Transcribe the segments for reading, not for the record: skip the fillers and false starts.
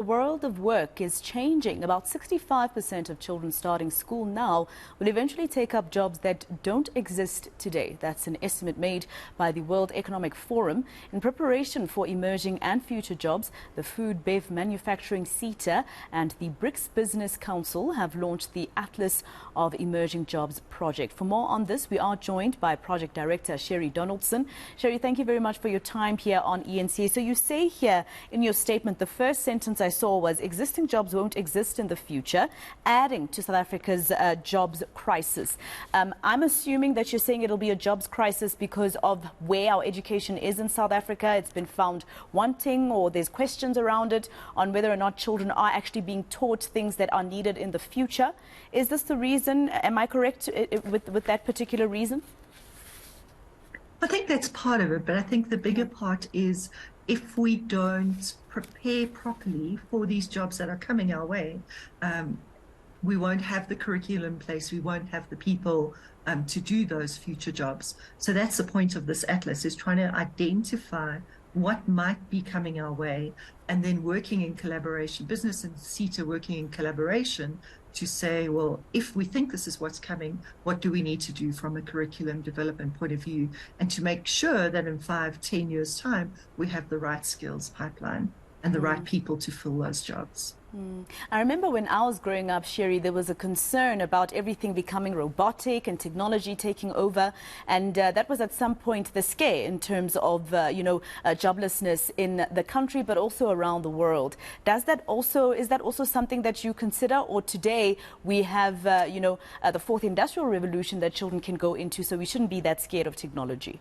The world of work is changing. About 65% of children starting school now will eventually take up jobs that don't exist today. That's an estimate made by the World Economic Forum. In preparation for emerging and future jobs, the Food Bev Manufacturing eNCA and the BRICS Business Council have launched the Atlas of Emerging Jobs project. For more on this, we are joined by Project Director Sherrie Donaldson. Sherrie, thank you very much for your time here on eNCA. So you say here in your statement, the first sentence I saw was existing jobs won't exist in the future, adding to South Africa's jobs crisis. I'm assuming that you're saying it'll be a jobs crisis because of where our education is in South Africa. It's been found wanting, or there's questions around it on whether or not children are actually being taught things that are needed in the future. Is this the reason? Am I correct with that particular reason? I think that's part of it, but I think the bigger part is if we don't prepare properly for these jobs that are coming our way, we won't have the curriculum in place, we won't have the people to do those future jobs. So that's the point of this atlas, is trying to identify what might be coming our way, and then working in collaboration, business and eNCA working in collaboration to say, well, if we think this is what's coming, what do we need to do from a curriculum development point of view, and to make sure that in 5-10 years' time, we have the right skills pipeline and the right people to fill those jobs. I remember when I was growing up, Sherrie, there was a concern about everything becoming robotic and technology taking over. And that was at some point the scare in terms of, joblessness in the country, but also around the world. Is that also something that you consider? Or today we have, the fourth industrial revolution that children can go into, so we shouldn't be that scared of technology?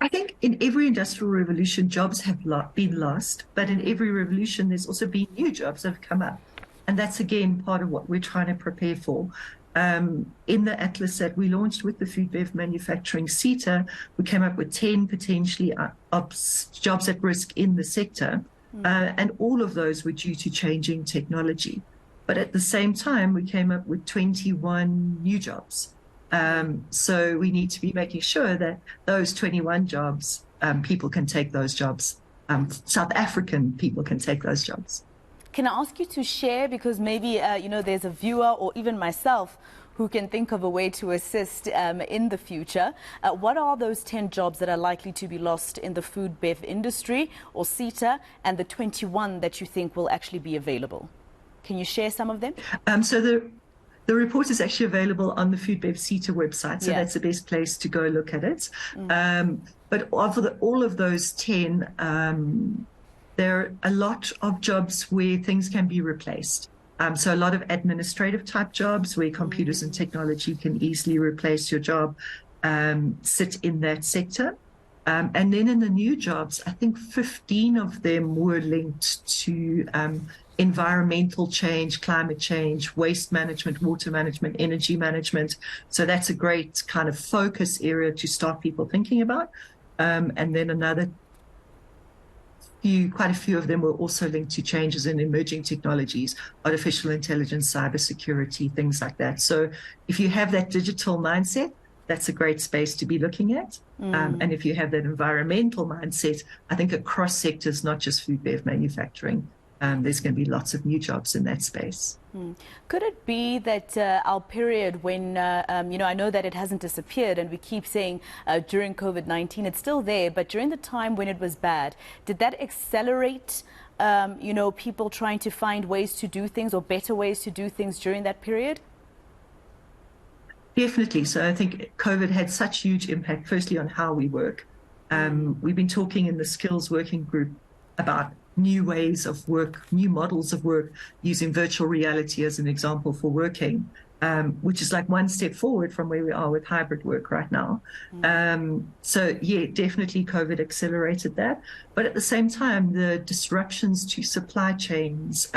I think in every industrial revolution, jobs have been lost, but in every revolution, there's also been new jobs that have come up. And that's, again, part of what we're trying to prepare for. In the atlas that we launched with the Food Bev Manufacturing eNCA, we came up with 10 potentially jobs at risk in the sector. And all of those were due to changing technology. But at the same time, we came up with 21 new jobs. So we need to be making sure that those 21 jobs, people can take those jobs. South African people can take those jobs. Can I ask you to share, because maybe, there's a viewer or even myself who can think of a way to assist in the future. What are those 10 jobs that are likely to be lost in the food bev industry or eNCA, and the 21 that you think will actually be available? Can you share some of them? The report is actually available on the Food Bev eNCA website, so that's the best place to go look at it. But of all of those 10, there are a lot of jobs where things can be replaced. So a lot of administrative type jobs where computers and technology can easily replace your job sit in that sector. And then in the new jobs, I think 15 of them were linked to environmental change, climate change, waste management, water management, energy management. So that's a great kind of focus area to start people thinking about. And then quite a few of them were also linked to changes in emerging technologies, artificial intelligence, cybersecurity, things like that. So if you have that digital mindset, that's a great space to be looking at. And if you have that environmental mindset, I think across sectors, not just food bev manufacturing, there's going to be lots of new jobs in that space. Could it be that our period when, I know that it hasn't disappeared, and we keep saying during COVID-19 it's still there, but during the time when it was bad, did that accelerate, people trying to find ways to do things or better ways to do things during that period? Definitely. So I think COVID had such huge impact, firstly, on how we work. We've been talking in the skills working group about new ways of work, new models of work, using virtual reality as an example for working, which is like one step forward from where we are with hybrid work right now. So yeah, definitely COVID accelerated that. But at the same time, the disruptions to supply chains,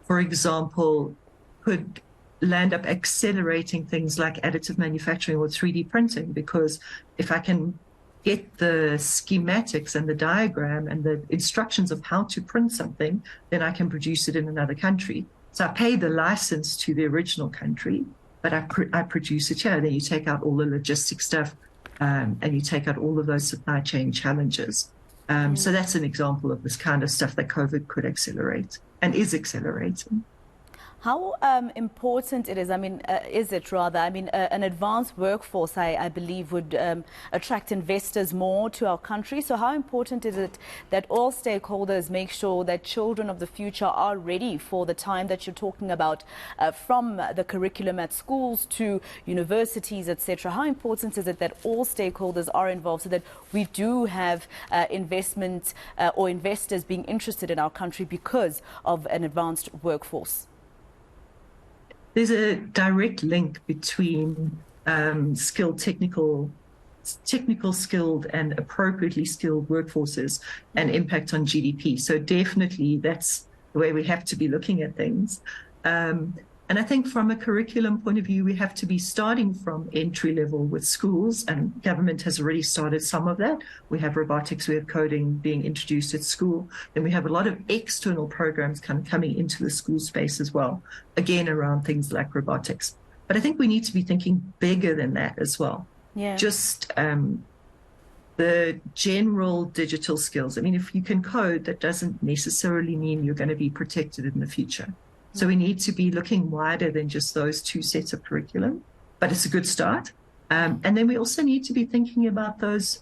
for example, could land up accelerating things like additive manufacturing or 3D printing, because if I can get the schematics and the diagram and the instructions of how to print something, then I can produce it in another country. So I pay the license to the original country, but I produce it here. Then you take out all the logistic stuff and you take out all of those supply chain challenges. So that's an example of this kind of stuff that COVID could accelerate and is accelerating. How important it is, is it rather? An advanced workforce, I believe, would attract investors more to our country. So how important is it that all stakeholders make sure that children of the future are ready for the time that you're talking about, from the curriculum at schools to universities, etc.? How important is it that all stakeholders are involved so that we do have investment or investors being interested in our country because of an advanced workforce? There's a direct link between technical skilled and appropriately skilled workforces and impact on GDP. So definitely that's the way we have to be looking at things. And I think from a curriculum point of view, we have to be starting from entry level with schools, and government has already started some of that. We have robotics, we have coding being introduced at school. Then we have a lot of external programs kind of coming into the school space as well, again, around things like robotics. But I think we need to be thinking bigger than that as well. Yeah. Just the general digital skills. I mean, if you can code, that doesn't necessarily mean you're going to be protected in the future. So we need to be looking wider than just those two sets of curriculum, but it's a good start. And then we also need to be thinking about those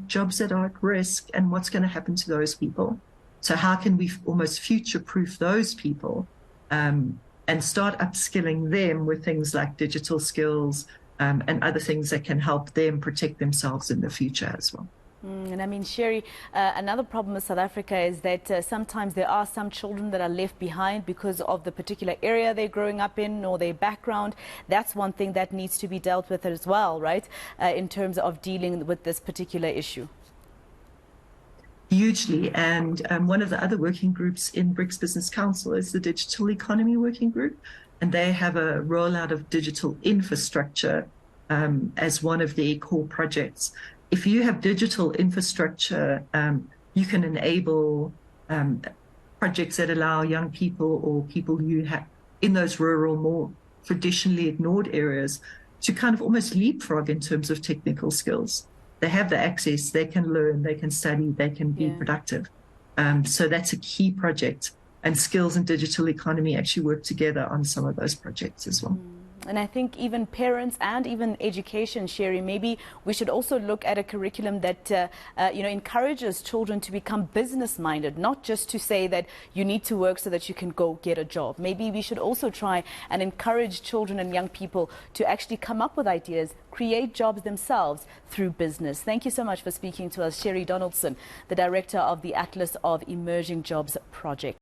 jobs that are at risk and what's going to happen to those people. So how can we almost future-proof those people and start upskilling them with things like digital skills and other things that can help them protect themselves in the future as well. And Sherrie, another problem with South Africa is that sometimes there are some children that are left behind because of the particular area they're growing up in or their background. That's one thing that needs to be dealt with as well, right, in terms of dealing with this particular issue. Hugely. And one of the other working groups in BRICS Business Council is the Digital Economy Working Group. And they have a rollout of digital infrastructure as one of their core projects. If you have digital infrastructure, you can enable projects that allow young people or people who have in those rural, more traditionally ignored areas to kind of almost leapfrog in terms of technical skills. They have the access, they can learn, they can study, they can be productive. So that's a key project. And skills and digital economy actually work together on some of those projects as well. And I think even parents and even education, Sherrie, maybe we should also look at a curriculum that encourages children to become business-minded, not just to say that you need to work so that you can go get a job. Maybe we should also try and encourage children and young people to actually come up with ideas, create jobs themselves through business. Thank you so much for speaking to us, Sherrie Donaldson, the director of the Atlas of Emerging Jobs Project.